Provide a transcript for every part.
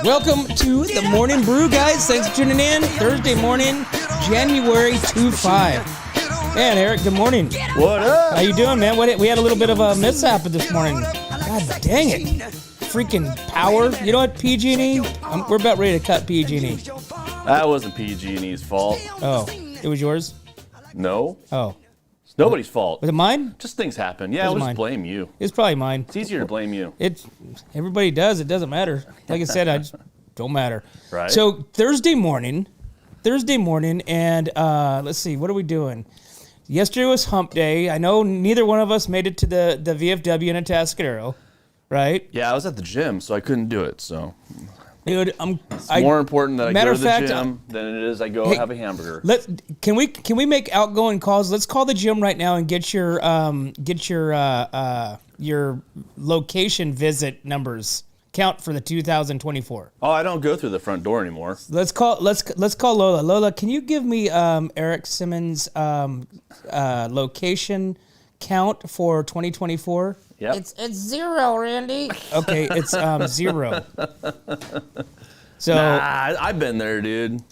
Welcome to the Morning Brew, guys. Thanks for tuning in. Thursday morning, January 25. Man, Eric, good morning. What up? How you doing, man? We had a little bit of a mishap this morning. God dang it. Freaking power. You know what, PG&E? We're about ready to cut PG&E. That wasn't PG&E's fault. Oh, it was yours? No. Oh. It's nobody's fault. Was it mine? Just things happen. Yeah, I'll just blame you. It's probably mine. It's easier to blame you. Everybody does. It doesn't matter. Like I said, I just don't matter. Right. So Thursday morning, and let's see, what are we doing? Yesterday was hump day. I know neither one of us made it to the VFW in Atascadero, right? Yeah, I was at the gym, so I couldn't do it. So, dude, it's more important that I go to the fact, gym than it is I go have a hamburger. Can we make outgoing calls? Let's call the gym right now and get your location visit numbers count for the 2024. Oh, I don't go through the front door anymore. Let's call Lola. Lola, can you give me Eric Simmons' location count for 2024? Yep. It's 0, Randy. Okay, it's 0. So I've been there, dude.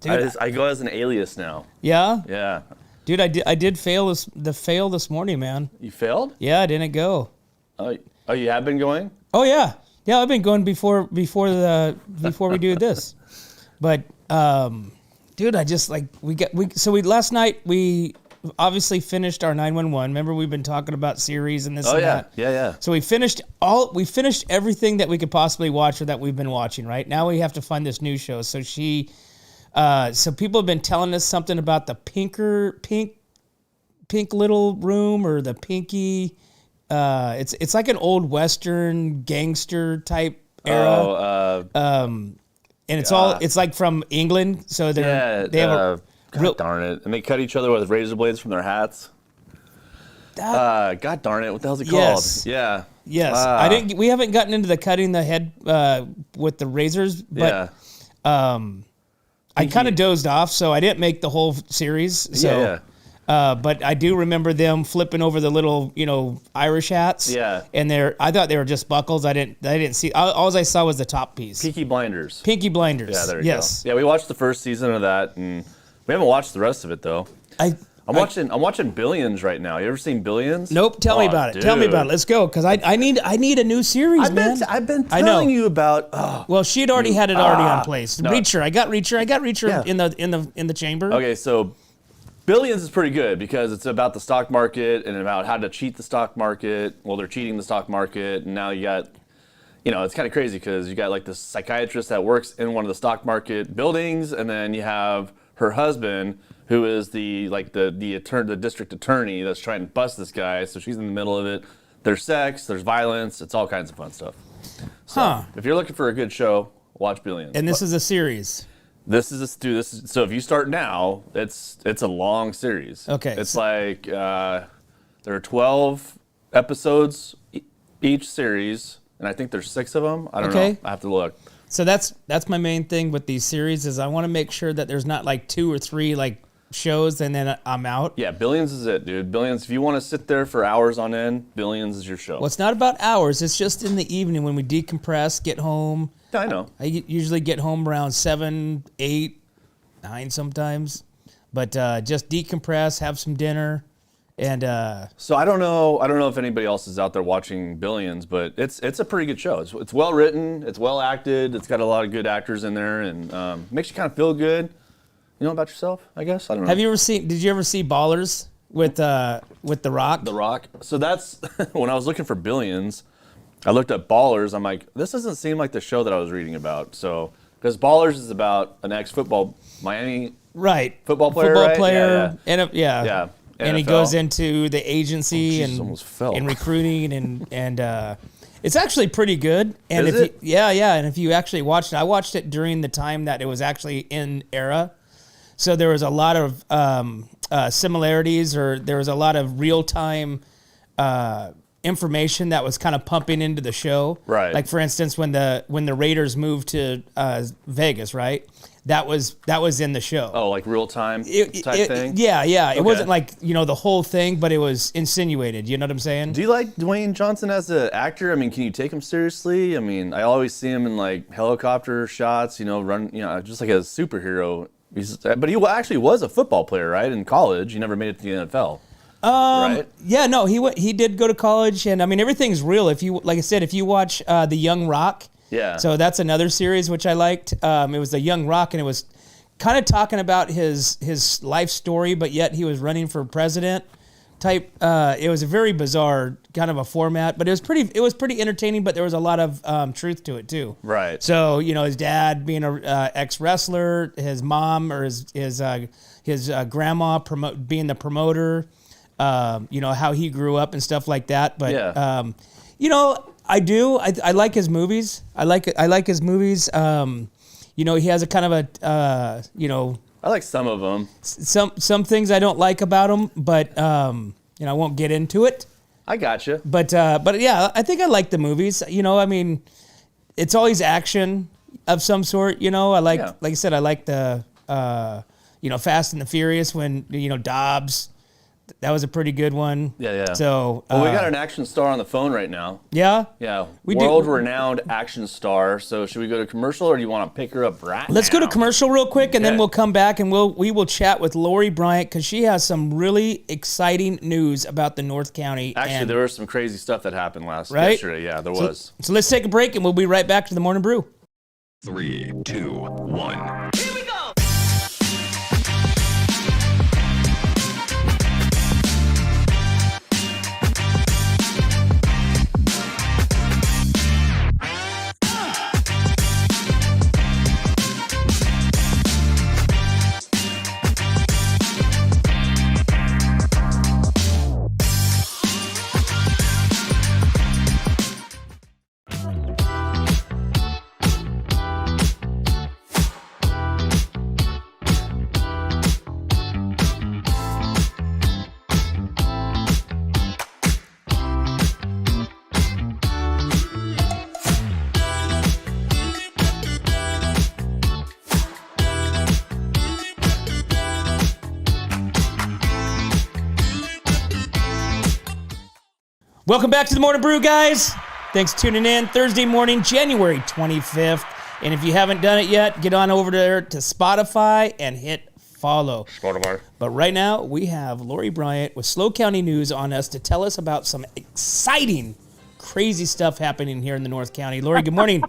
I go as an alias now. Yeah? Yeah. Dude, I did fail this morning, man. You failed? Yeah, I didn't go. Oh, you have been going? Oh yeah. Yeah, I've been going before we do this. But dude, I just last night we obviously finished our 911. Remember, we've been talking about series and this and that. Yeah. So we finished everything that we could possibly watch or that we've been watching, right? Now we have to find this new show. So so people have been telling us something about the pink little room or the pinky. It's like an old Western gangster type era. And it's like from England. So they have God darn it. And they cut each other with razor blades from their hats. God darn it. What the hell's it called? Yeah. Yes. We haven't gotten into the cutting the head with the razors, but I kind of dozed off, so I didn't make the whole series. So but I do remember them flipping over the little, Irish hats. Yeah. And I thought they were just buckles. I didn't see. All I saw was the top piece. Peaky Blinders. Peaky Blinders. Yeah, there you go. Yeah, we watched the first season of that, and we haven't watched the rest of it though. I'm watching Billions right now. You ever seen Billions? Nope. Tell me about it. Tell me about it. Let's go, because I need a new series, man. I've been telling you about. Well, she had already had it on place. No. Reacher. I got Reacher in the chamber. Okay, so Billions is pretty good because it's about the stock market and about how to cheat the stock market. Well, they're cheating the stock market, and now you got, it's kind of crazy because you got like this psychiatrist that works in one of the stock market buildings, and then you have her husband who is the district attorney that's trying to bust this guy. So she's in the middle of it. There's sex, there's violence, it's all kinds of fun stuff. So if you're looking for a good show, watch Billions. And this is a series. So if you start now, it's a long series. Okay. It's there are 12 episodes each series, and I think there's 6 of them. I don't know. I have to look. So that's my main thing with these series is I want to make sure that there's not like 2 or 3 shows and then I'm out. Yeah, Billions is it, dude. Billions. If you want to sit there for hours on end, Billions is your show. Well, it's not about hours. It's just in the evening when we decompress, get home. I know. I usually get home around 7, 8, 9 sometimes. But just decompress, have some dinner. And so I don't know if anybody else is out there watching Billions, but it's a pretty good show. It's well written, it's well acted, it's got a lot of good actors in there, and makes you kind of feel good. About yourself, I guess. I don't know. Did you ever see Ballers with The Rock? The Rock. So that's when I was looking for Billions, I looked up Ballers. I'm like, this doesn't seem like the show that I was reading about. So because Ballers is about an ex-football Miami football player, right? Yeah. And he goes into the agency and recruiting and it's actually pretty good. And is it? And if you actually watched it, I watched it during the time that it was actually in era. So there was a lot of similarities, or there was a lot of real time information that was kind of pumping into the show. Right. Like for instance, when the Raiders moved to Vegas, right? That was in the show. Oh, like real time type thing? Yeah. Okay. It wasn't like, the whole thing, but it was insinuated. You know what I'm saying? Do you like Dwayne Johnson as an actor? I mean, can you take him seriously? I mean, I always see him in like helicopter shots, run, just like a superhero. But he actually was a football player, right? In college. He never made it to the NFL. Right? Yeah, no, he did go to college, and I mean, everything's real. Like I said, if you watch The Young Rock, yeah. So that's another series which I liked. It was The Young Rock, and it was kind of talking about his life story, but yet he was running for president type. It was a very bizarre kind of a format, but it was pretty entertaining. But there was a lot of truth to it too. Right. So his dad being a ex wrestler, his mom or his grandma being the promoter. How he grew up and stuff like that. But yeah. I like his movies. I like his movies. He has a kind of a I like some of them. Some things I don't like about him, but I won't get into it. I gotcha. But yeah, I think I like the movies. I mean, it's always action of some sort. Like I said, I like the Fast and the Furious when Dobbs. That was a pretty good one. Yeah. So, we got an action star on the phone right now. Yeah? Yeah. World-renowned action star. So should we go to commercial, or do you want to pick her up right Let's now? go to commercial real quick, and then we'll come back, and we will chat with Lori Bryant, because she has some really exciting news about the North County. Actually, there was some crazy stuff that happened yesterday. Yeah, there was. So let's take a break, and we'll be right back to the Morning Brew. 3, 2, 1. Welcome back to the Morning Brew, guys. Thanks for tuning in. Thursday morning, January 25th. And if you haven't done it yet, get on over there to Spotify and hit follow. Spotify. But right now, we have Lori Bryant with Slow County News on us to tell us about some exciting, crazy stuff happening here in the North County. Lori, good morning.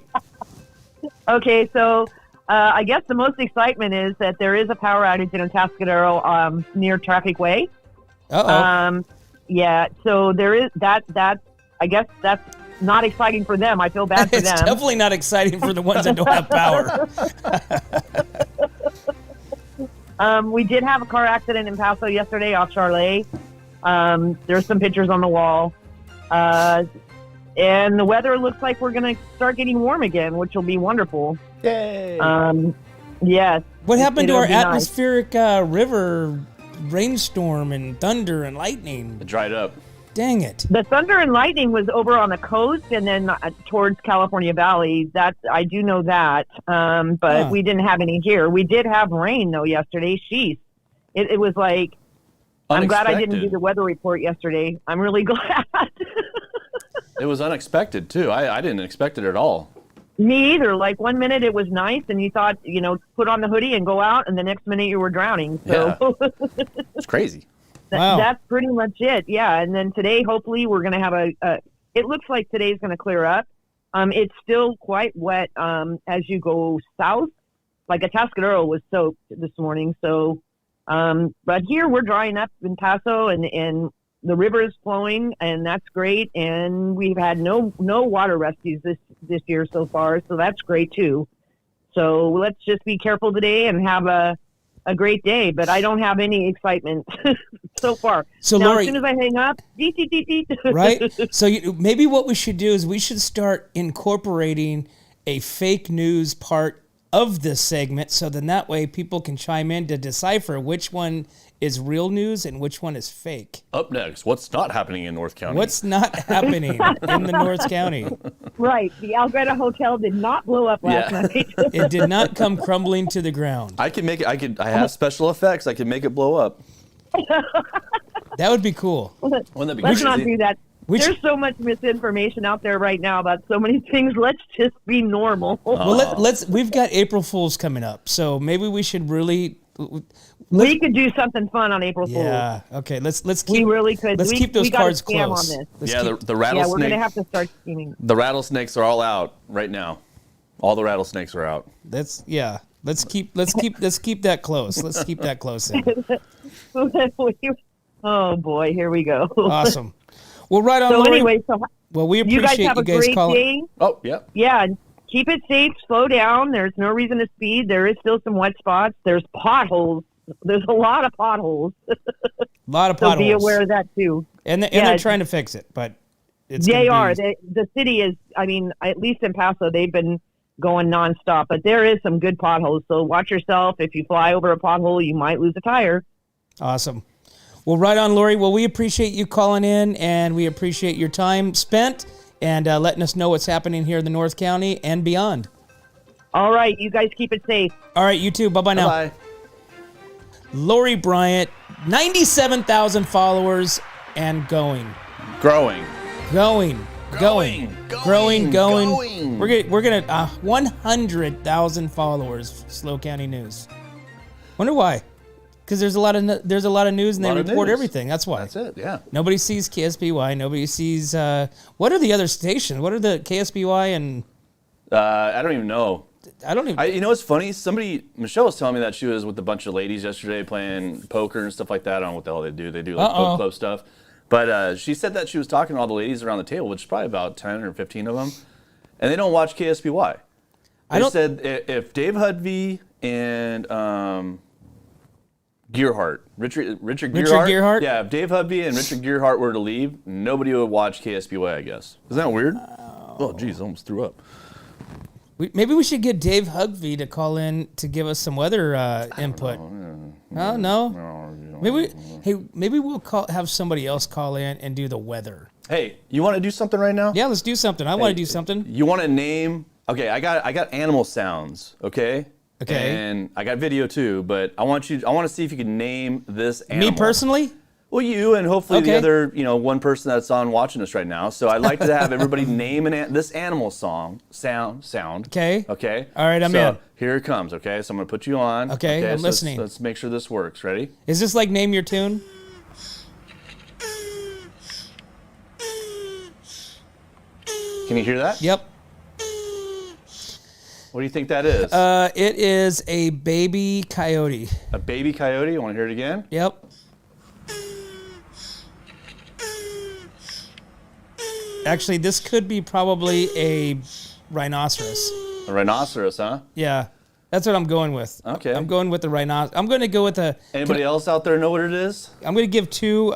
Okay, so I guess the most excitement is that there is a power outage in Atascadero near Traffic Way. Uh-oh. Yeah, so there is that. I guess that's not exciting for them. I feel bad for It's them. definitely not exciting for the ones that don't have power. We did have a car accident in Paso yesterday off Charlet. There's some pictures on the wall. And the weather looks like we're going to start getting warm again, which will be wonderful. Yay! Yes. What happened to our nice. atmospheric river rainstorm and thunder and lightning? It dried up. Dang it. The thunder and lightning was over on the coast and then towards California Valley. I do know that, but we didn't have any here. We did have rain, though, yesterday. Sheesh. It was like, I'm glad I didn't do the weather report yesterday. I'm really glad. It was unexpected, too. I didn't expect it at all. Me either. Like, 1 minute it was nice, and you thought, put on the hoodie and go out, and the next minute you were drowning. So Yeah. It's crazy. Wow. That's pretty much it. Yeah. And then today, hopefully, we're going to have it looks like today's going to clear up. It's still quite wet as you go south. Like Atascadero was soaked this morning. So, but here we're drying up in Paso, and the river is flowing, and that's great. And we've had no water rescues this year so far, so that's great too. So let's just be careful today and have a great day. But I don't have any excitement so far. So now, Lori, as soon as I hang up, right? So maybe what we should do is we should start incorporating a fake news part of this segment, so then that way people can chime in to decipher which one is real news and which one is fake. Up next, what's not happening in North County? What's not happening in the North County? Right. The Algretta Hotel did not blow up last night. It did not come crumbling to the ground. I can make it. I have special effects. I can make it blow up. That would be cool. Wouldn't that be Let's crazy? not do that. There's so much misinformation out there right now about so many things. Let's just be normal. Well, we've got April Fools coming up, so maybe we should really. We could do something fun on April Fool's. Yeah. Okay. Let's keep. We really could. Let's keep those cards close. On this. The rattlesnake. Yeah, we're gonna have to start scheming. The rattlesnakes are all out right now. All the rattlesnakes are out. Let's keep that close. Let's keep that close in. Oh boy, here we go. Awesome. Well, right on. So Lori. anyway, we appreciate you guys have a great calling. day. Oh, yeah. Yeah, keep it safe. Slow down. There's no reason to speed. There is still some wet spots. There's potholes. There's a lot of potholes. A lot of potholes. So be aware of that too. And they're trying to fix it, but they are. The city is. I mean, at least in Paso, they've been going nonstop. But there is some good potholes. So watch yourself. If you fly over a pothole, you might lose a tire. Awesome. Well, right on, Lori. Well, we appreciate you calling in, and we appreciate your time spent and letting us know what's happening here in the North County and beyond. All right. You guys keep it safe. All right. You too. Bye-bye now. Bye. Lori Bryant, 97,000 followers and going. Growing. Going. We're gonna 100,000 followers. Slow County News. Wonder why? Because there's a lot of news and they report everything. That's why. That's it. Yeah. Nobody sees KSBY. Nobody sees. What are the other stations? What are the KSBY and? I don't even know. I don't even. You know what's funny? Michelle was telling me that she was with a bunch of ladies yesterday playing poker and stuff like that. I don't know what the hell they do. They do like poker club stuff. But she said that she was talking to all the ladies around the table, which is probably about 10 or 15 of them, and they don't watch KSBY. They said if Dave Hudvey and Richard Gearhart? Yeah, if Dave Hudvey and Richard Gearhart were to leave, nobody would watch KSBY, I guess. Isn't that weird? Oh, geez, I almost threw up. Maybe we should get Dave Hudvey to call in to give us some weather input. Oh, no. Maybe we'll have somebody else call in and do the weather. Hey, you want to do something right now? Yeah, let's do something. I want to do something. You want to name? Okay, I got animal sounds. Okay. Okay. And I got video too, but I want to see if you can name this animal. Me personally? Well, you and hopefully the other, one person that's on watching us right now. So I'd like to have everybody name this animal sound. Okay. Okay. All right, I'm in. Here it comes. Okay, so I'm gonna put you on. Okay, I'm listening. Let's make sure this works. Ready? Is this like Name Your Tune? Can you hear that? Yep. What do you think that is? It is a baby coyote. A baby coyote? You want to hear it again? Yep. Actually, this could be probably a rhinoceros. A rhinoceros, huh? Yeah. That's what I'm going with. Okay. I'm going with the rhinoceros. I'm going to go with a... Anybody else out there know what it is? I'm going to give two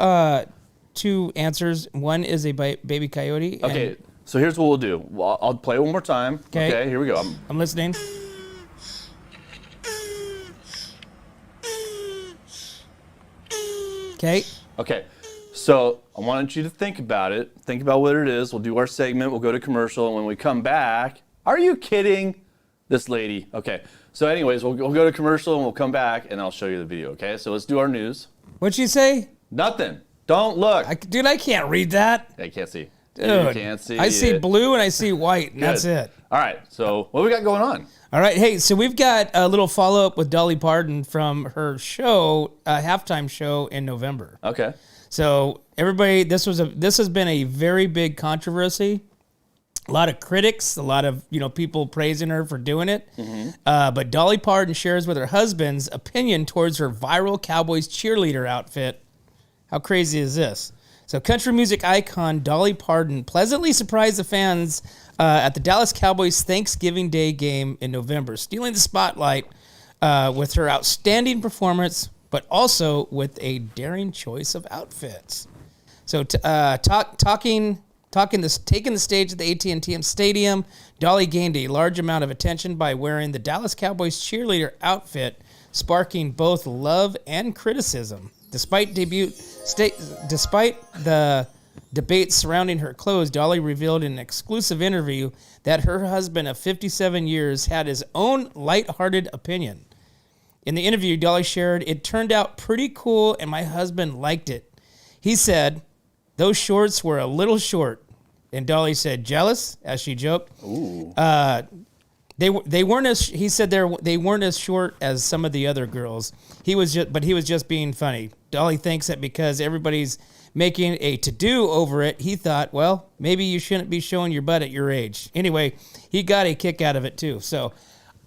answers. One is a baby coyote. Okay. So here's what we'll do. I'll play one more time. Okay. Here we go. I'm listening. Okay. Okay. So I wanted you to think about it. Think about what it is. We'll do our segment. We'll go to commercial. And when we come back, are you kidding? This lady. Okay. So anyways, we'll go to commercial and we'll come back and I'll show you the video. Okay. So let's do our news. What'd she say? Nothing. Don't look. Dude, I can't read that. I can't see. Dude, you can't see. I see blue and I see white, and that's it. All right. So what we got going on? All right. Hey, so we've got a little follow-up with Dolly Parton from her show, halftime show in November. Okay. So everybody, this has been a very big controversy. A lot of critics, a lot of people praising her for doing it. Mm-hmm. But Dolly Parton shares with her husband's opinion towards her viral Cowboys Cheerleader outfit. How crazy is this? So country music icon Dolly Parton pleasantly surprised the fans at the Dallas Cowboys Thanksgiving Day game in November, stealing the spotlight with her outstanding performance, but also with a daring choice of outfits. So talking taking the stage at the AT&T Stadium, Dolly gained a large amount of attention by wearing the Dallas Cowboys cheerleader outfit, sparking both love and criticism. Despite the debate surrounding her clothes, Dolly revealed in an exclusive interview that her husband of 57 years had his own lighthearted opinion. In the interview, Dolly shared, "It turned out pretty cool and my husband liked it. He said, those shorts were a little short." And Dolly said, "Jealous?" as she joked. Ooh. They weren't as they weren't as short as some of the other girls. He was just being funny. Dolly thinks that because everybody's making a to-do over it, he thought, well, maybe you shouldn't be showing your butt at your age. Anyway, he got a kick out of it too. So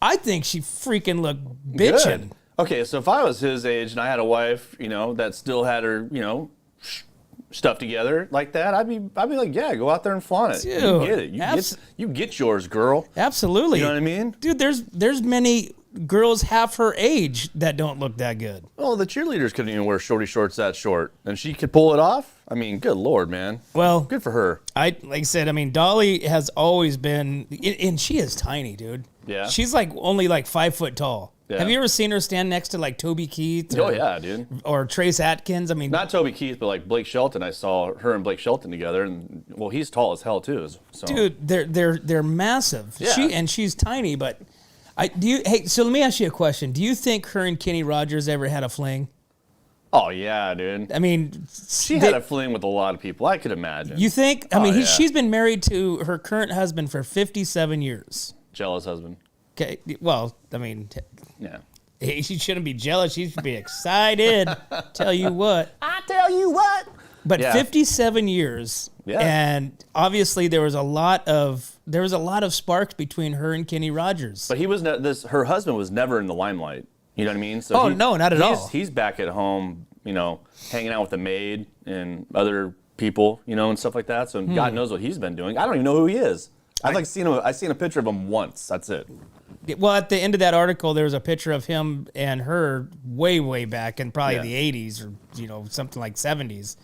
I think she freaking looked bitchin'. Good. Okay, so if I was his age and I had a wife, that still had her, stuff together like that, I'd be like, yeah, go out there and flaunt it. Dude, you get it. You get yours, girl. Absolutely. You know what I mean? Dude, there's many girls half her age that don't look that good. Well, the cheerleaders couldn't even wear shorty shorts that short, and she could pull it off. I mean, good Lord, man. Well, good for her. Like I said, Dolly has always been, and she is tiny, dude. Yeah. She's only 5 foot tall. Yeah. Have you ever seen her stand next to Toby Keith? Oh yeah, dude. Or Trace Atkins? Not Toby Keith, but Blake Shelton. I saw her and Blake Shelton together, and he's tall as hell too. So. Dude, they're massive. Yeah. She's tiny, but so let me ask you a question. Do you think her and Kenny Rogers ever had a fling? Oh yeah, dude. She had a fling with a lot of people. I could imagine. You think? She's been married to her current husband for 57 years. Jealous husband. Okay. Well, yeah. She shouldn't be jealous. She should be excited. Tell you what. I tell you what. But 57 years. Yeah. And obviously there was a lot of sparks between her and Kenny Rogers. But her husband was never in the limelight. You know what I mean? So no, not at all. He's back at home, hanging out with the maid and other people, and stuff like that. So God knows what he's been doing. I don't even know who he is. I've seen a picture of him once. That's it. Well, at the end of that article, there was a picture of him and her way, way back in probably the 80s or something like 70s.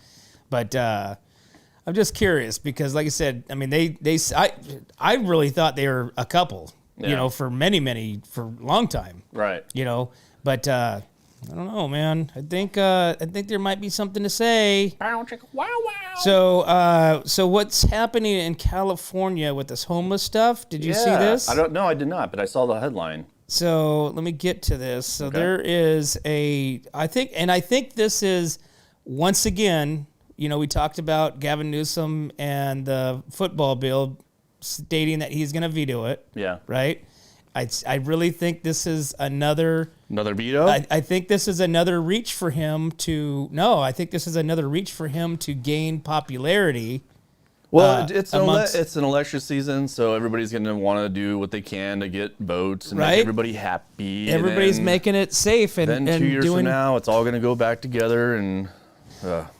But I'm just curious because, like I said, I really thought they were a couple. For for a long time. Right. But I don't know, man. I think there might be something to say. Wow, wow. So what's happening in California with this homeless stuff? Did you see this? I don't know. I did not, but I saw the headline. So let me get to this. So there is I think this is, once again, we talked about Gavin Newsom and the football bill stating that he's going to veto it. Yeah. Right? I really think this is another veto? I think this is another reach for him to gain popularity. Well, it's an election season, so everybody's going to want to do what they can to get votes and make everybody happy. Everybody's making it safe. And then 2 years from now, it's all going to go back together. And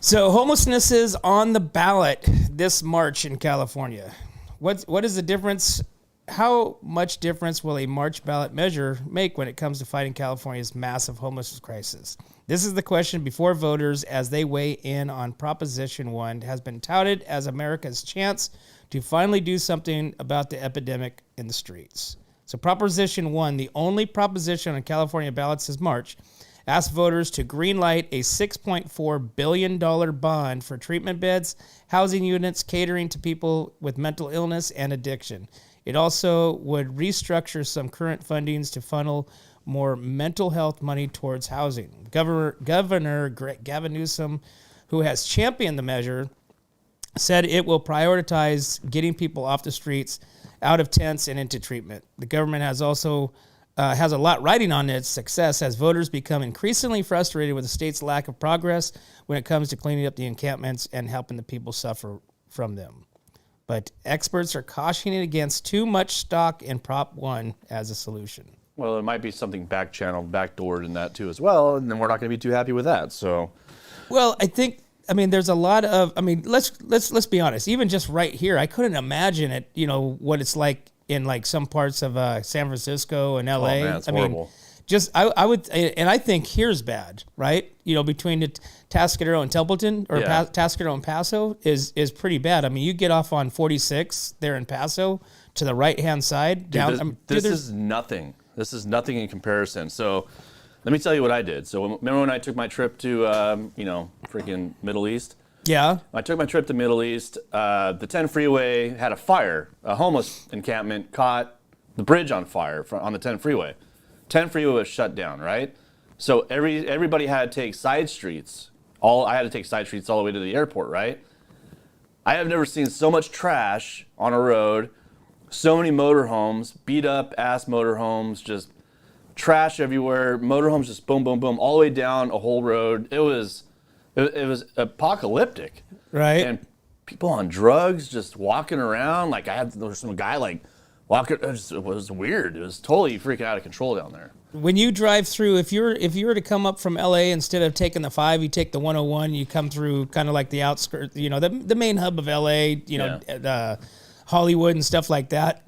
So homelessness is on the ballot this March in California. What is the difference? How much difference will a March ballot measure make when it comes to fighting California's massive homelessness crisis? This is the question before voters as they weigh in on Proposition 1 has been touted as America's chance to finally do something about the epidemic in the streets. So Proposition 1, the only proposition on California ballots this March, asked voters to greenlight a $6.4 billion bond for treatment beds, housing units, catering to people with mental illness and addiction. It also would restructure some current fundings to funnel more mental health money towards housing. Governor Gavin Newsom, who has championed the measure, said it will prioritize getting people off the streets, out of tents, and into treatment. The government has also has a lot riding on its success as voters become increasingly frustrated with the state's lack of progress when it comes to cleaning up the encampments and helping the people suffer from them. But experts are cautioning against too much stock in Prop 1 as a solution. Well, there might be something back-channeled, backdoored in that too as well, and then we're not going to be too happy with that. So, well, I think there's a lot of let's be honest. Even just right here, I couldn't imagine it. What it's like in some parts of San Francisco and LA. Oh, man, it's horrible. I would, and I think here's bad, right? Between the Tascadero and Templeton, or Tascadero and Paso is pretty bad. I mean, you get off on 46 there in Paso to the right-hand side. This is nothing. This is nothing in comparison. So let me tell you what I did. So remember when I took my trip to, freaking Middle East? Yeah. I took my trip to Middle East. The 10 freeway had a fire. A homeless encampment caught the bridge on fire on the 10 freeway. 10 freeway was shut down, right? So everybody had to take side streets. I had to take side streets all the way to the airport, right? I have never seen so much trash on a road, so many motorhomes, beat up ass motorhomes, just trash everywhere. Motorhomes just boom, boom, boom, all the way down a whole road. It was apocalyptic, right? And people on drugs just walking around. Like there was some guy like walking. It was weird. It was totally freaking out of control down there. When you drive through, if you were to come up from LA, instead of taking the 5, you take the 101. You come through kind of like the outskirts, the main hub of LA. Hollywood and stuff like that.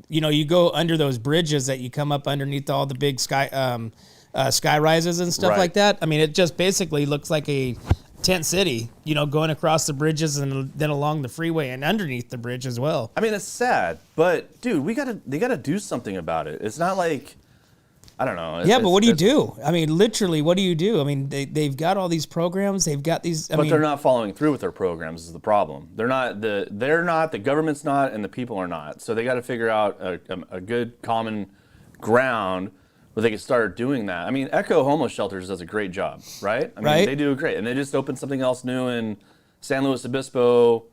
You go under those bridges that you come up underneath all the big sky rises and stuff like that. I mean, it just basically looks like a tent city, going across the bridges and then along the freeway and underneath the bridge as well. I mean, it's sad, but dude, they gotta do something about it. It's not like, I don't know. But what do you do? I mean, literally, what do you do? I mean, they've got all these programs. They've got these. But they're not following through with their programs is the problem. They're not. The government's not, and the people are not. So they got to figure out a good common ground where they can start doing that. I mean, Echo Homeless Shelters does a great job, right? I mean, they do great, and they just opened something else new in San Luis Obispo.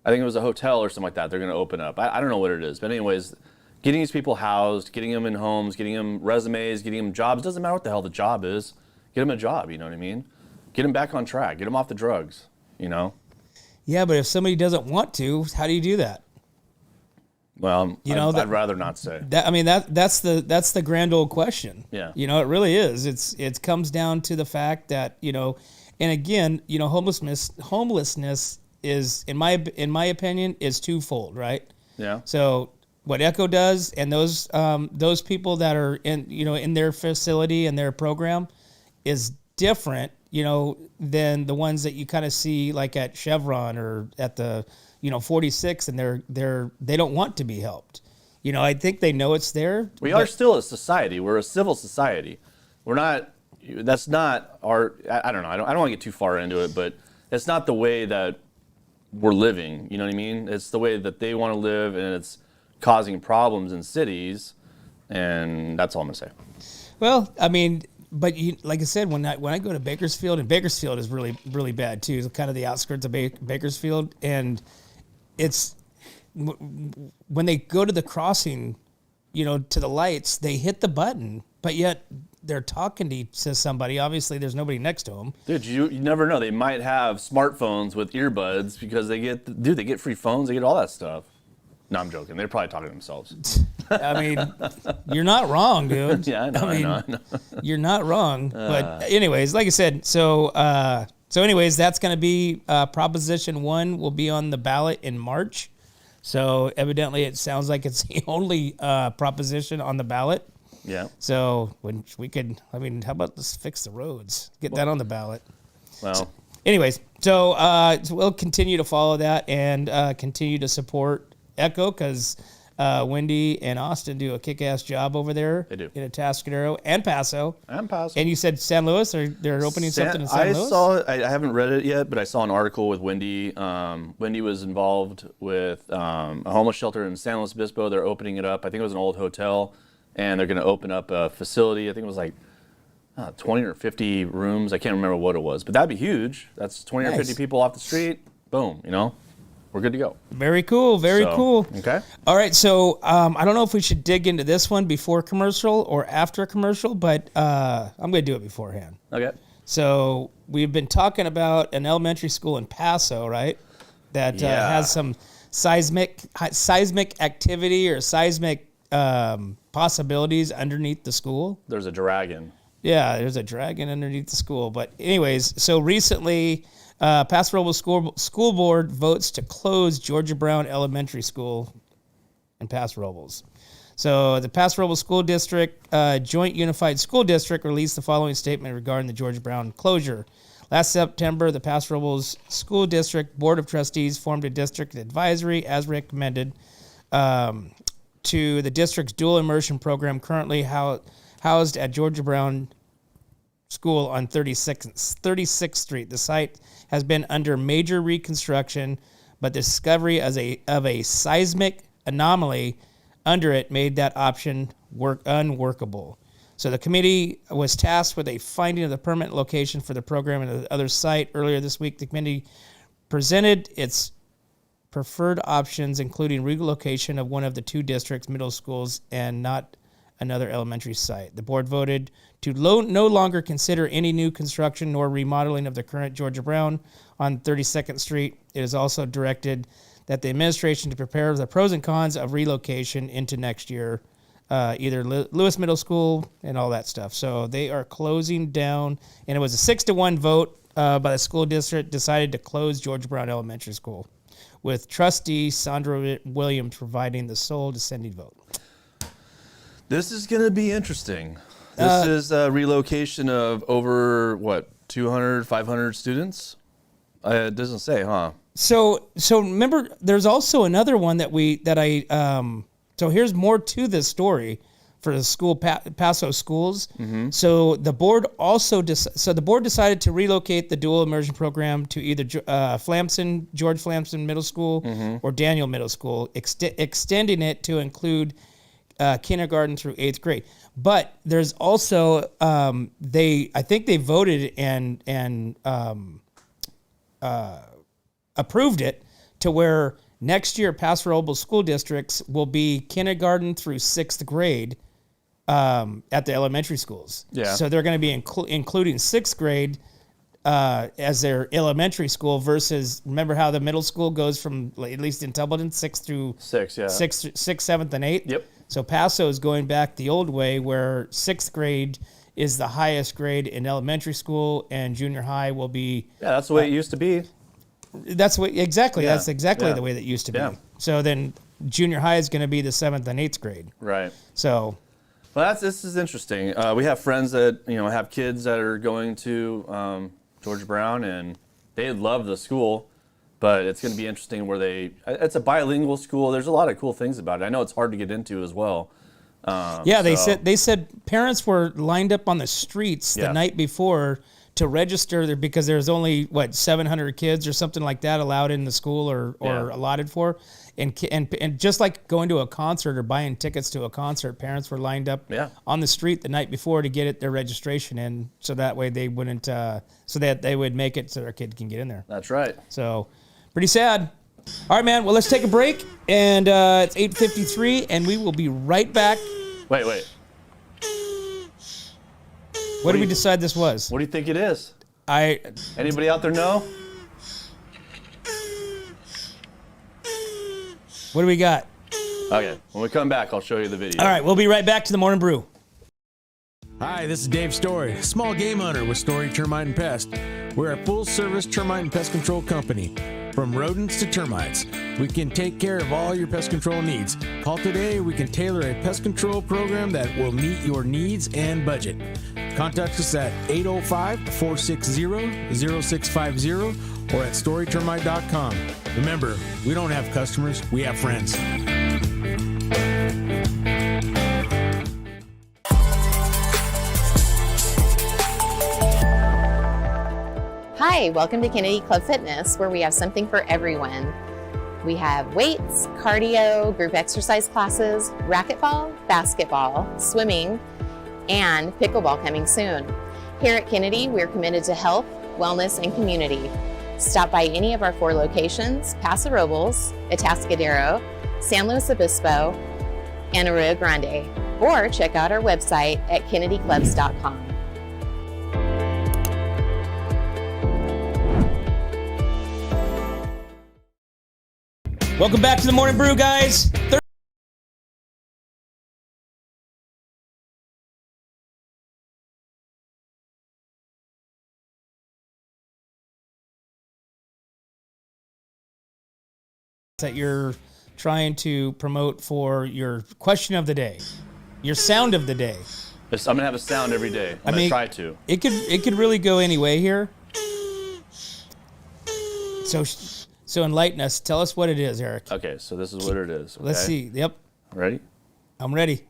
I think it was a hotel or something like that. They're going to open up. I don't know what it is, but anyways. Getting these people housed, getting them in homes, getting them resumes, getting them jobs. Doesn't matter what the hell the job is. Get them a job, you know what I mean? Get them back on track. Get them off the drugs, Yeah, but if somebody doesn't want to, how do you do that? Well, I'd rather not say. That's the grand old question. Yeah. It really is. It comes down to the fact that, and again, homelessness is, in my opinion, is twofold, right? Yeah. So what Echo does, and those people that are in their facility and their program, is different, than the ones that you kind of see like at Chevron or at the 46, and they don't want to be helped. I think they know it's there. We are still a society. We're a civil society. We're not. That's not our. I don't know. I don't want to get too far into it, but it's not the way that we're living. You know what I mean? It's the way that they want to live, and it's causing problems in cities, and that's all I'm gonna say. Well, I mean, but like I said, when I go to Bakersfield, and Bakersfield is really, really bad too. It's kind of the outskirts of Bakersfield, and it's when they go to the crossing, to the lights, they hit the button, but yet they're talking to somebody. Obviously, there's nobody next to them. Dude, you never know. They might have smartphones with earbuds because they get free phones. They get all that stuff. No, I'm joking. They're probably talking to themselves. I mean, you're not wrong, dude. Yeah, I know. You're not wrong. But anyways, like I said, so anyways, that's going to be Proposition 1 will be on the ballot in March. So evidently it sounds like it's the only proposition on the ballot. Yeah. So when we could, how about let's fix the roads? Get that on the ballot. Well. Anyways, so we'll continue to follow that and continue to support Echo, because Wendy and Austin do a kick-ass job over there. They do. In Atascadero and Paso. And you said San Luis, they're opening something in San Luis? I haven't read it yet, but I saw an article with Wendy. Wendy was involved with a homeless shelter in San Luis Obispo. They're opening it up. I think it was an old hotel, and they're going to open up a facility. I think it was like 20 or 50 rooms. I can't remember what it was, but that'd be huge. That's 20 or 50 people off the street. Boom, we're good to go. Very cool. Very cool. Okay. All right. So I don't know if we should dig into this one before commercial or after commercial, but I'm going to do it beforehand. Okay. So we've been talking about an elementary school in Paso, right? That has some seismic activity or seismic possibilities underneath the school. There's a dragon. Yeah, there's a dragon underneath the school. But anyways, so recently, Paso Robles School Board votes to close Georgia Brown Elementary School in Paso Robles. So the Paso Robles School District, Joint Unified School District, released the following statement regarding the George Brown closure. Last September, the Paso Robles School District Board of Trustees formed a district advisory as recommended to the district's dual immersion program currently housed at George Brown School on 36th Street. The site has been under major reconstruction, but the discovery of a seismic anomaly under it made that option unworkable. So the committee was tasked with a finding of the permanent location for the program at the other site. Earlier this week, the committee presented its preferred options, including relocation of one of the two district's middle schools and not another elementary site. The board voted to no longer consider any new construction nor remodeling of the current Georgia Brown on 32nd Street. It is also directed that the administration to prepare the pros and cons of relocation into next year, either Lewis Middle School and all that stuff. So they are closing down, and it was a 6-1 vote by the school district decided to close George Brown Elementary School, with trustee Sandra Williams providing the sole dissenting vote. This is going to be interesting. This is a relocation of over, 200, 500 students? It doesn't say, huh? So remember, there's also another one so here's more to this story for the school, Paso schools. Mm-hmm. So the board decided to relocate the dual immersion program to either George Flamson Middle School mm-hmm. or Daniel Middle School, extending it to include kindergarten through 8th grade. But there's also I think they voted and approved it to where next year Paso Robles school districts will be kindergarten through 6th grade at the elementary schools. Yeah. So they're going to be including 6th grade as their elementary school versus, remember how the middle school goes from, at least in Tubbleton, 6th through 6th, 7th, and 8th? Yep. So Paso is going back the old way where 6th grade is the highest grade in elementary school and junior high will be... Yeah, that's the way it used to be. That's what exactly. Yeah. That's exactly the way that used to be. Yeah. So then junior high is going to be the 7th and 8th grade. Right. So... Well, this is interesting. We have friends that have kids that are going to George Brown, and they love the school, but it's going to be interesting where it's a bilingual school. There's a lot of cool things about it. I know it's hard to get into as well. They said parents were lined up on the streets the night before to register there because there's only 700 kids or something like that allowed in the school or allotted for, and just like going to a concert or buying tickets to a concert, parents were lined up on the street the night before to get their registration in, so that way they wouldn't so that they would make it so their kid can get in there. That's right. So pretty sad. All right, man. Well, let's take a break, and it's 8:53, and we will be right back. Wait. What did we decide this was? What do you think it is? Anybody out there know? What do we got? Okay, when we come back, I'll show you the video. All right, we'll be right back to the Morning Brew. Hi, this is Dave Story, small game hunter with Story Termite and Pest. We're a full-service termite and pest control company. From rodents to termites, we can take care of all your pest control needs. Call today, we can tailor a pest control program that will meet your needs and budget. Contact us at 805-460-0650 or at storytermite.com. Remember, we don't have customers, we have friends. Hi, welcome to Kennedy Club Fitness, where we have something for everyone. We have weights, cardio, group exercise classes, racquetball, basketball, swimming, and pickleball coming soon. Here at Kennedy, we're committed to health, wellness, and community. Stop by any of our 4 locations: Paso Robles, Atascadero, San Luis Obispo, and Arroyo Grande, or check out our website at kennedyclubs.com. Welcome back to the Morning Brew, guys. That you're trying to promote for your question of the day, your sound of the day. I'm gonna have a sound every day. I'm gonna try to. It could really go any way here. So enlighten us. Tell us what it is, Eric. Okay, so this is what it is. Okay? Let's see. Yep. Ready? I'm ready.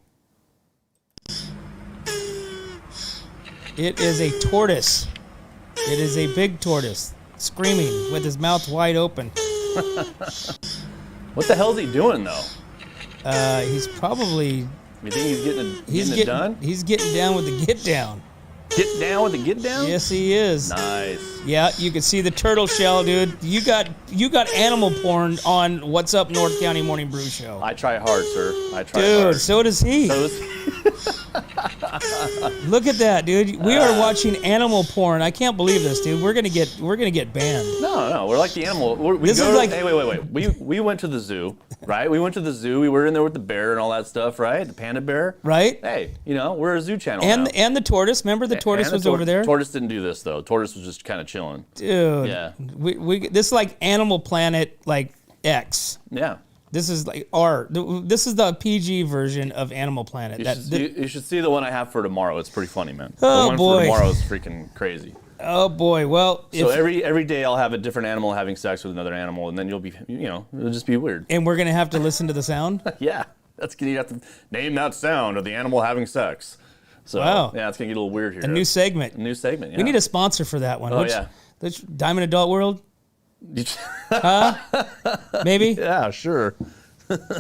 It is a tortoise. It is a big tortoise screaming with his mouth wide open. What the hell is he doing though? He's probably. You think he's getting it done? He's getting down with the get down. Get down with the get down? Yes, he is. Nice. Yeah, you can see the turtle shell, dude. You got animal porn on What's Up North County Morning Brew Show. I try hard, sir. I try Dude, hard. so does he. Look at that, dude. We are watching animal porn. I can't believe this, dude. We're gonna get banned. No, we're like the animal. Hey, wait. We went to the zoo, right? We went to the zoo. We were in there with the bear and all that stuff, right? The panda bear. Right. Hey, we're a zoo channel now. And the tortoise. Remember the tortoise was over there? Tortoise didn't do this though. Tortoise was just kind of chilling. Dude. Yeah. This is like Animal Planet like X. Yeah. This is like this is the PG version of Animal Planet. You should see the one I have for tomorrow. It's pretty funny, man. Oh, the one boy. for tomorrow is freaking crazy. Oh boy. Well, so every day I'll have a different animal having sex with another animal, and then you'll be, it'll just be weird. And we're gonna have to listen to the sound. Yeah, you have to name that sound of the animal having sex. So wow. Yeah, it's gonna get a little weird here. A new segment. Yeah. We need a sponsor for that one. Oh yeah. Diamond Adult World. Maybe. Yeah, sure.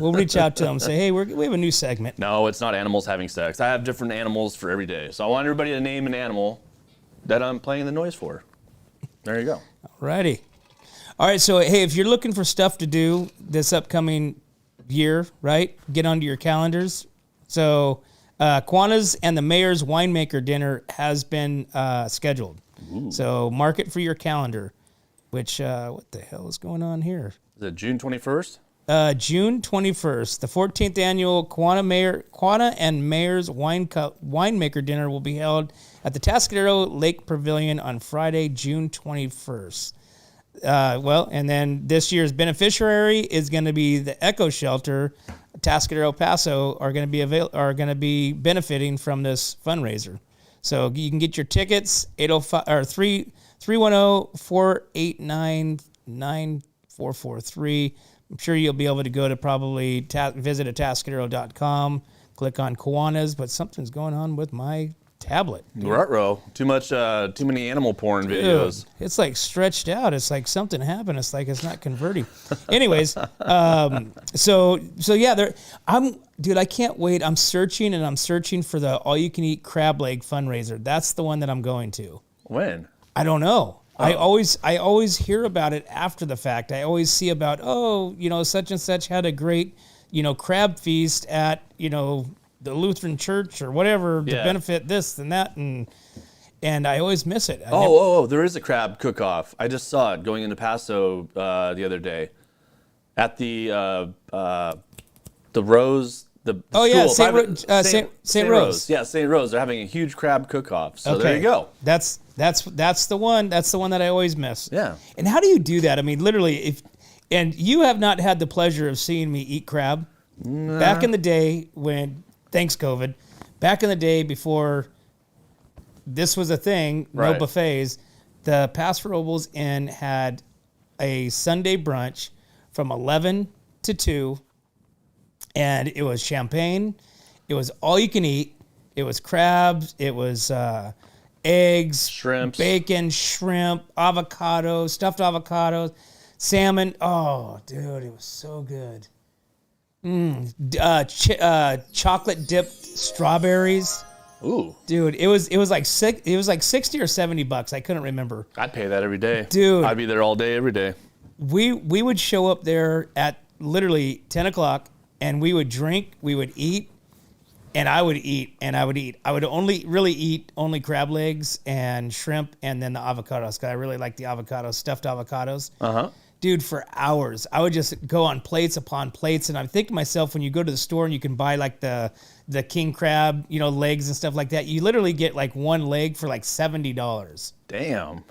We'll reach out to them and say, hey, we have a new segment. No, it's not animals having sex. I have different animals for every day. So I want everybody to name an animal that I'm playing the noise for. There you go. Alrighty. All right, so hey, if you're looking for stuff to do this upcoming year, right, get onto your calendars. So Quanah's and the Mayor's Winemaker Dinner has been scheduled. Ooh. So mark it for your calendar, which, what the hell is going on here? Is it June 21st? June 21st, the 14th annual Quanah and Mayor's Winemaker Dinner will be held at the Tascadero Lake Pavilion on Friday, June 21st. And then this year's beneficiary is going to be the Echo Shelter. Tascadero, Paso are going to be benefiting from this fundraiser. So you can get your tickets 310-489-9443. I'm sure you'll be able to go to probably visit Atascadero.com, click on Kiwanis, but something's going on with my tablet. Ruh-roh. Too many animal porn videos. Dude, it's like stretched out. It's like something happened. It's like it's not converting. Anyways, so yeah, I can't wait. I'm searching for the all-you-can-eat crab leg fundraiser. That's the one that I'm going to. When? I don't know. I always hear about it after the fact. I always see about, such and such had a great, crab feast at, the Lutheran church or whatever to benefit this and that. And I always miss it. There is a crab cook-off. I just saw it going into Paso the other day at the Rose. St. Rose. Yeah, St. Rose. They're having a huge crab cook-off. So There you go. That's the one. That's the one that I always miss. Yeah. And how do you do that? I mean, literally, and you have not had the pleasure of seeing me eat crab. Nah. Back in the day thanks COVID, back in the day before this was a thing, no buffets, the Paso Robles Inn had a Sunday brunch from 11 to 2. And it was champagne. It was all you can eat. It was crabs. It was eggs, shrimps, bacon, shrimp, avocado, stuffed avocados, salmon. Oh, dude, it was so good. Chocolate dipped strawberries. Ooh, dude, it was like $60 or $70. I couldn't remember. I'd pay that every day, dude. I'd be there all day, every day. We would show up there at literally 10 o'clock. And we would drink, we would eat, and I would eat, and I would eat. I would only eat crab legs and shrimp and then the avocados, because I really like the avocados, stuffed avocados. Uh-huh. Dude, for hours. I would just go on plates upon plates, and I'm thinking to myself, when you go to the store and you can buy like the king crab, legs and stuff like that, you literally get like one leg for like $70. Damn.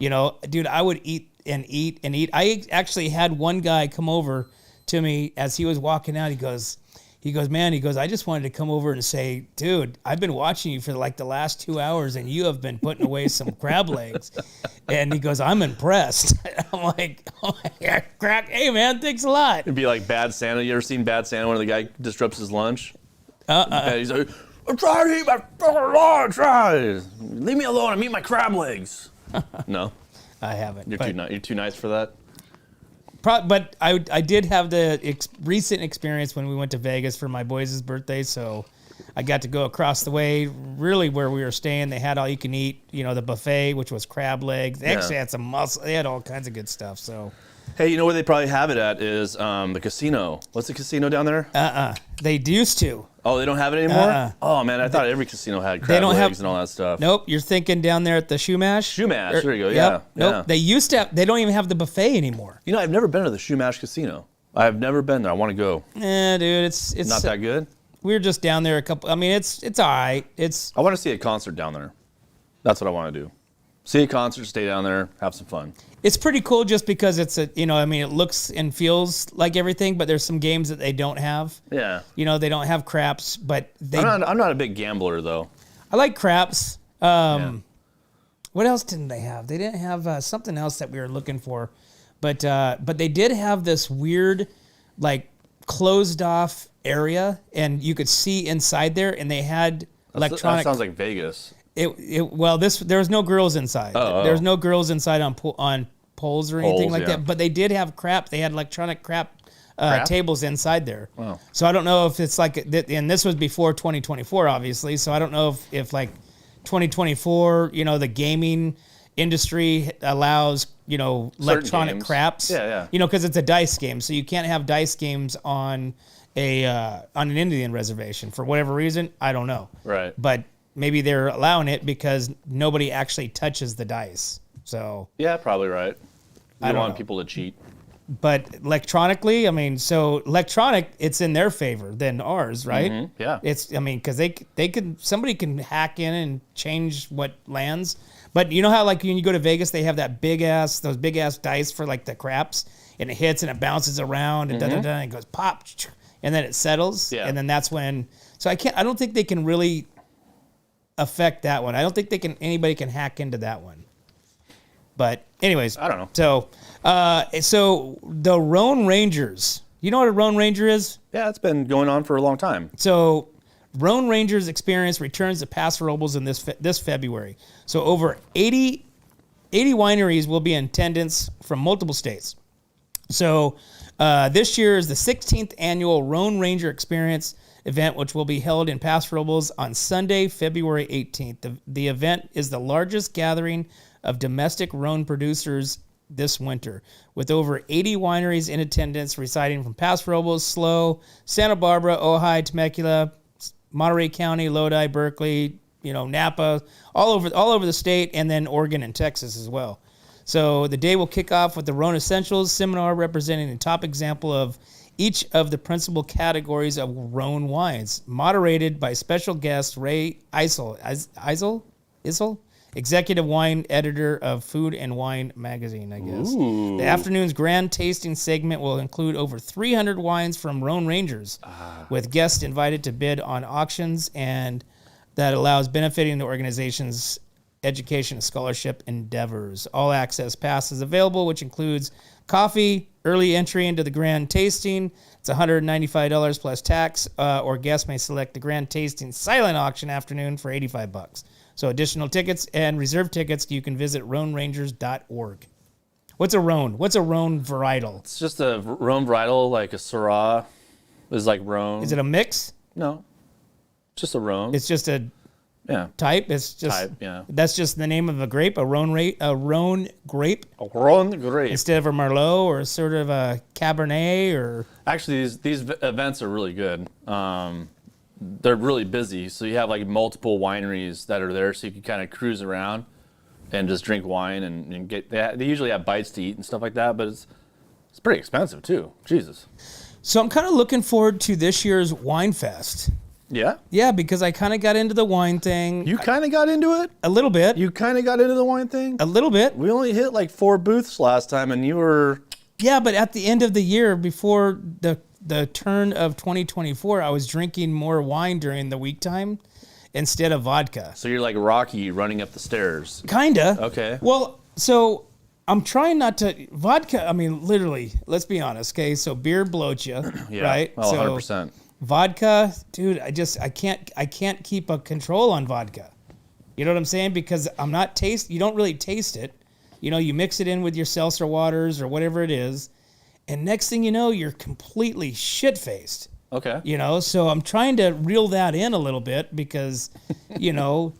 Dude, I would eat and eat and eat. I actually had one guy come over to me as he was walking out. He goes, man, I just wanted to come over and say, dude, I've been watching you for like the last 2 hours and you have been putting away some crab legs. And he goes, I'm impressed. I'm like, oh my God, hey man, thanks a lot. It'd be like Bad Santa. You ever seen Bad Santa when the guy disrupts his lunch? And he's like, I'm trying to eat my fucking lunch. Leave me alone. I'm eating my crab legs. No? I haven't. You're too nice for that? But I did have the recent experience when we went to Vegas for my boys' birthday, so I got to go across the way, really where we were staying. They had all you can eat, the buffet, which was crab legs. They actually had some mussel. They had all kinds of good stuff. So, hey, you know where they probably have it at is the casino. What's the casino down there? They used to. Oh, they don't have it anymore? Oh, man, I thought every casino had crab legs and all that stuff. Nope, you're thinking down there at the Shumash? Shumash, there you go, yeah. Nope, they used to have, they don't even have the buffet anymore. I've never been to the Shumash Casino. I've never been there. I want to go. Dude, it's not that good? We were just down there it's all right. I want to see a concert down there. That's what I want to do. See a concert, stay down there, have some fun. It's pretty cool just because it's it looks and feels like everything, but there's some games that they don't have. Yeah. They don't have craps, but I'm not a big gambler, though. I like craps. What else didn't they have? They didn't have something else that we were looking for, but they did have this weird, like, closed off area, and you could see inside there, and they had electronic. That sounds like Vegas. There was no girls inside. There was no girls inside on poles or anything like that. But they did have crap. They had electronic crap tables inside there. Wow. So I don't know if it's like, and this was before 2024, obviously. So I don't know if like 2024, the gaming industry allows, electronic craps. Yeah. Because it's a dice game, so you can't have dice games on an Indian reservation for whatever reason. I don't know. Right. But maybe they're allowing it because nobody actually touches the dice. So yeah, probably right. You don't want know. people to cheat. But electronically, electronic, it's in their favor than ours, right? Mm-hmm. Yeah. Because somebody can hack in and change what lands. But you know how like when you go to Vegas, they have those big ass dice for like the craps, and it hits and it bounces around and and it goes pop, and then it settles, and then that's when. So I don't think they can really affect that one. I don't think anybody can hack into that one. But anyways, I don't know. So the Roan Rangers, you know what a Roan Ranger is? Yeah, it's been going on for a long time. So Roan Rangers experience returns to Paso Robles in this February. So over 80 wineries will be in attendance from multiple states. So this year is the 16th annual Roan Ranger Experience event, which will be held in Paso Robles on Sunday, February 18th. The event is the largest gathering of domestic Rhone producers this winter, with over 80 wineries in attendance residing from Paso Robles, SLO, Santa Barbara, Ojai, Temecula, Monterey County, Lodi, Berkeley, Napa, all over the state, and then Oregon and Texas as well. So the day will kick off with the Rhone Essentials seminar representing a top example of each of the principal categories of Rhone wines, moderated by special guest Ray Isel, executive wine editor of Food and Wine magazine, I guess. Ooh. The afternoon's grand tasting segment will include over 300 wines from Roan Rangers, with guests invited to bid on auctions, and that allows benefiting the organization's education and scholarship endeavors. All access pass is available, which includes coffee, early entry into the grand tasting. It's $195 plus tax, or guests may select the grand tasting silent auction afternoon for $85. So additional tickets and reserve tickets, you can visit RhoneRangers.org. What's a Rhone? What's a Rhone varietal? It's just a Rhone varietal, like a Syrah is like Rhone. Is it a mix? No. Just a Rhone. It's just a type? It's just type, yeah. That's just the name of a grape, a Rhone grape? A Rhone grape. Instead of a Merlot or sort of a Cabernet or... Actually, these events are really good. They're really busy, so you have like multiple wineries that are there, so you can kind of cruise around and just drink wine and get. They usually have bites to eat and stuff like that, but it's pretty expensive too. Jesus. So I'm kind of looking forward to this year's Wine Fest. Yeah? Yeah, because I kind of got into the wine thing. You kind of got into it? A little bit. You kind of got into the wine thing? A little bit. We only hit like 4 booths last time, and you were Yeah, but at the end of the year, before the turn of 2024, I was drinking more wine during the week time instead of vodka. So you're like Rocky running up the stairs. Kinda. Okay. Well, so I'm trying not to vodka. I mean, literally. Let's be honest. Okay, so beer bloats you, Yeah. right? Well, so 100%. vodka, dude. I can't keep a control on vodka. You know what I'm saying? Because you don't really taste it. You know, you mix it in with your seltzer waters or whatever it is, and next thing you know, you're completely shit-faced. Okay. You know, so I'm trying to reel that in a little bit because, you know,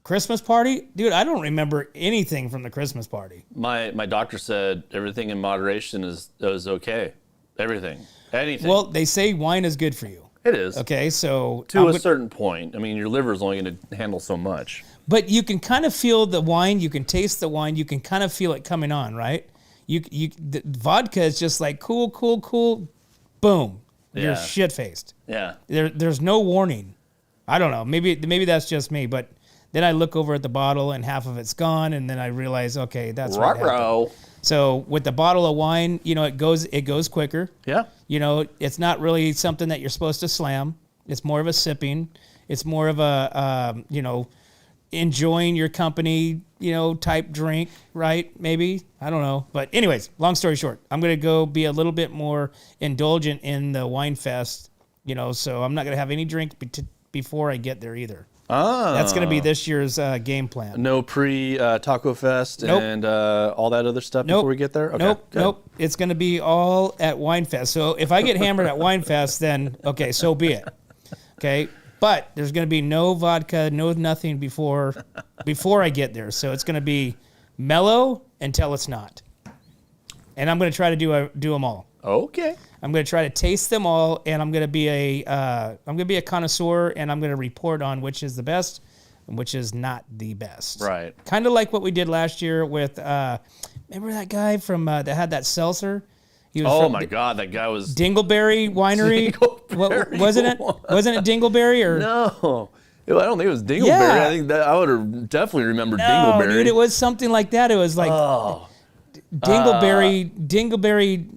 Christmas party, dude, I don't remember anything from the Christmas party. My doctor said everything in moderation is okay. Everything. Anything. Well, they say wine is good for you. It is. Okay, so To a certain point. I mean, your liver is only going to handle so much. But you can kind of feel the wine. You can taste the wine. You can kind of feel it coming on, right? The vodka is just like cool, boom. Yeah. You're shit-faced. Yeah. There's no warning. I don't know. Maybe that's just me. But then I look over at the bottle and half of it's gone, and then I realize, okay, that's what happened. So with the bottle of wine, you know, it goes quicker. Yeah. You know, it's not really something that you're supposed to slam. It's more of a sipping. It's more of a you know, enjoying your company, you know, type drink, right? Maybe. I don't know. But anyways, long story short, I'm going to go be a little bit more indulgent in the wine fest, you know, so I'm not going to have any drink before I get there either. Ah. That's going to be this year's game plan. No Taco Fest Nope. and all that other stuff before we get there? Okay, Nope. It's going to be all at Wine Fest. So if I get hammered at Wine Fest, then, okay, so be it. Okay? But there's going to be no vodka, no nothing before I get there. So it's going to be mellow until it's not. And I'm going to try to do them all. Okay. I'm going to try to taste them all, and I'm going to be a connoisseur, and I'm going to report on which is the best and which is not the best. Right. Kind of like what we did last year with remember that guy from that had that seltzer? He was Oh my God, that guy was Dingleberry Winery. Dingleberry. Wasn't it? Wasn't it Dingleberry or No. I don't think it was Dingleberry. Yeah. I think that I would have definitely remembered No, Dingleberry. dude, it was something like that. It was like Dingleberry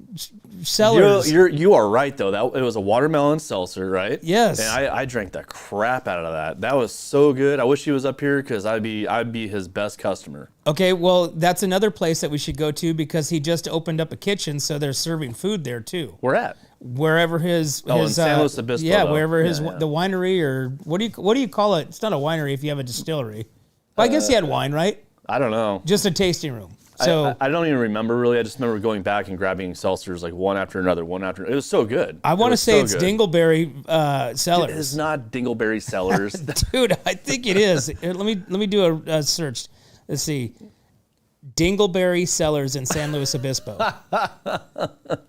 Cellars. You are right though. It was a watermelon seltzer, right? Yes. And I drank the crap out of that. That was so good. I wish he was up here because I'd be his best customer. Okay, well, that's another place that we should go to because he just opened up a kitchen, so they're serving food there too. Where at? Wherever his in San Luis Obispo. Yeah, though. wherever Yeah, his yeah. the winery or what do you call it? It's not a winery if you have a distillery. Well, I guess he had wine, right? I don't know. Just a tasting room. So I don't even remember really. I just remember going back and grabbing seltzers like one after another. It was so good. I want to say it's Dingleberry Cellars. It is not Dingleberry Cellars. Dude, I think it is. Here, let me do a search. Let's see. Dingleberry Cellars in San Luis Obispo.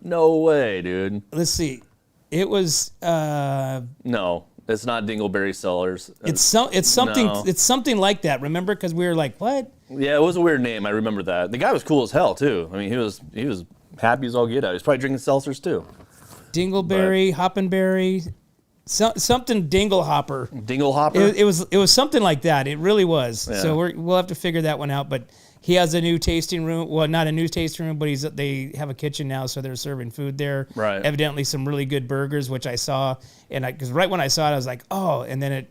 No way, dude. Let's see. It was No, it's not Dingleberry Cellars. it's something No. it's something like that. Remember, because we were like, what? Yeah, it was a weird name. I remember that. The guy was cool as hell too. I mean, he was happy as all get out. He was probably drinking seltzers too. Dingleberry, Hoppenberry, something Dinglehopper. Dinglehopper. It was something like that. It really was. Yeah. So we'll have to figure that one out. But he has a new tasting room. Well, not a new tasting room, but they have a kitchen now, so they're serving food there. Right. Evidently, some really good burgers, which I saw, and because right when I saw it, I was like, oh, and then it,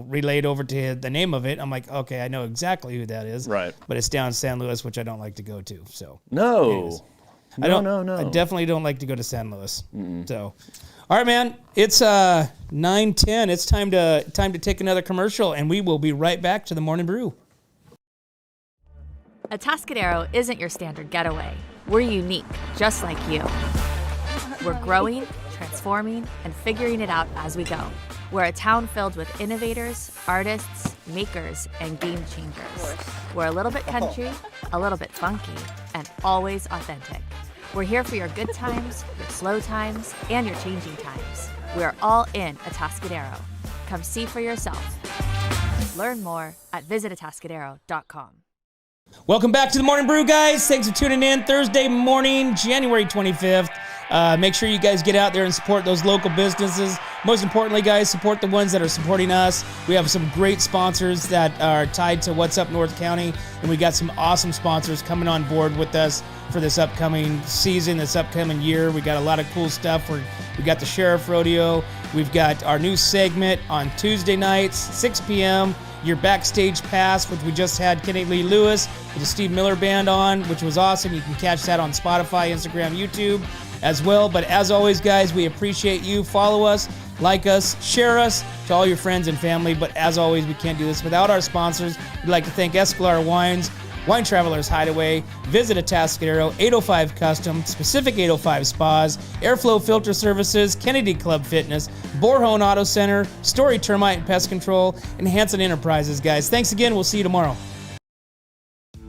relayed over to the name of it. I'm like, okay, I know exactly who that is. Right. But it's down in San Luis, which I don't like to go to. So No. anyways. I definitely don't like to go to San Luis. So, all right, man. It's 9:10. It's time to take another commercial, and we will be right back to the Morning Brew. Atascadero isn't your standard getaway. We're unique, just like you. We're growing, transforming, and figuring it out as we go. We're a town filled with innovators, artists, makers, and game changers. We're a little bit country, a little bit funky, and always authentic. We're here for your good times, your slow times, and your changing times. We're all in Atascadero. Come see for yourself. Learn more at visitatascadero.com. Welcome back to the Morning Brew, guys. Thanks for tuning in. Thursday morning, January 25th. Make sure you guys get out there and support those local businesses. Most importantly, guys, support the ones that are supporting us. We have some great sponsors that are tied to What's Up North County, and we got some awesome sponsors coming on board with us for this upcoming season, this upcoming year. We got a lot of cool stuff. We got the Sheriff Rodeo. We've got our new segment on Tuesday nights, 6 p.m., your backstage pass, which we just had Kenny Lee Lewis with the Steve Miller Band on, which was awesome. You can catch that on Spotify, Instagram, YouTube as well. But as always, guys, we appreciate you. Follow us, like us, share us to all your friends and family. But as always, we can't do this without our sponsors. We'd like to thank Escalar Wines, Wine Travelers Hideaway, Visit Atascadero, 805 Custom, Specific 805 Spas, Airflow Filter Services, Kennedy Club Fitness, Borhone Auto Center, Story Termite and Pest Control, and Hanson Enterprises, guys. Thanks again. We'll see you tomorrow.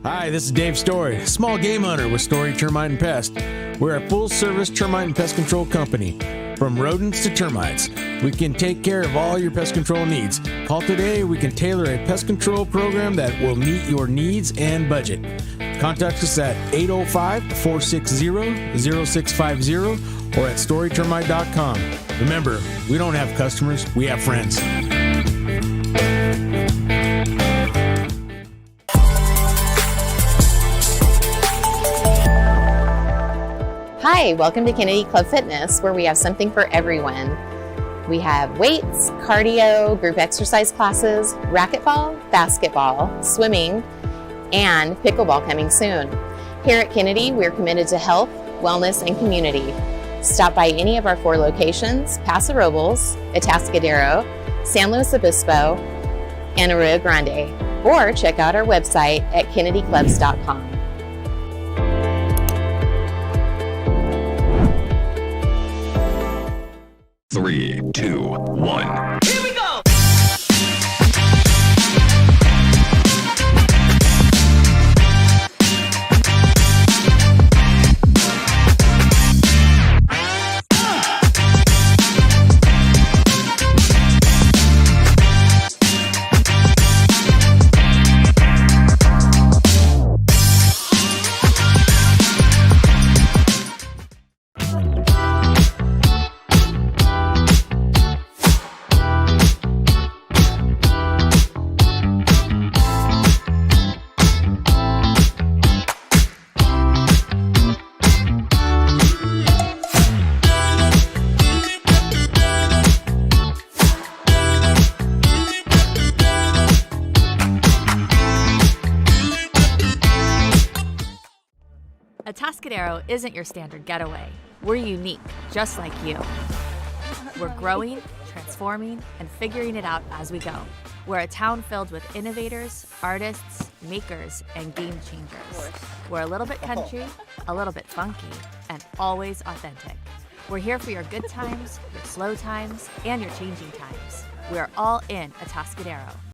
Hi, this is Dave Story, small game hunter with Story Termite and Pest. We're a full-service termite and pest control company. From rodents to termites, we can take care of all your pest control needs. Call today. We can tailor a pest control program that will meet your needs and budget. Contact us at 805-460-0650 or at storytermite.com. Remember, we don't have customers, we have friends. Hi, welcome to Kennedy Club Fitness, where we have something for everyone. We have weights, cardio, group exercise classes, racquetball, basketball, swimming, and pickleball coming soon. Here at Kennedy, we're committed to health, wellness, and community. Stop by any of our 4 locations: Paso Robles, Atascadero, San Luis Obispo, and Arroyo Grande, or check out our website at kennedyclubs.com. 3, 2, 1. Here we go! Atascadero isn't your standard getaway. We're unique, just like you. We're growing, transforming, and figuring it out as we go. We're a town filled with innovators, artists, makers, and game changers. We're a little bit country, a little bit funky, and always authentic. We're here for your good times, your slow times, and your changing times. We're all in Atascadero.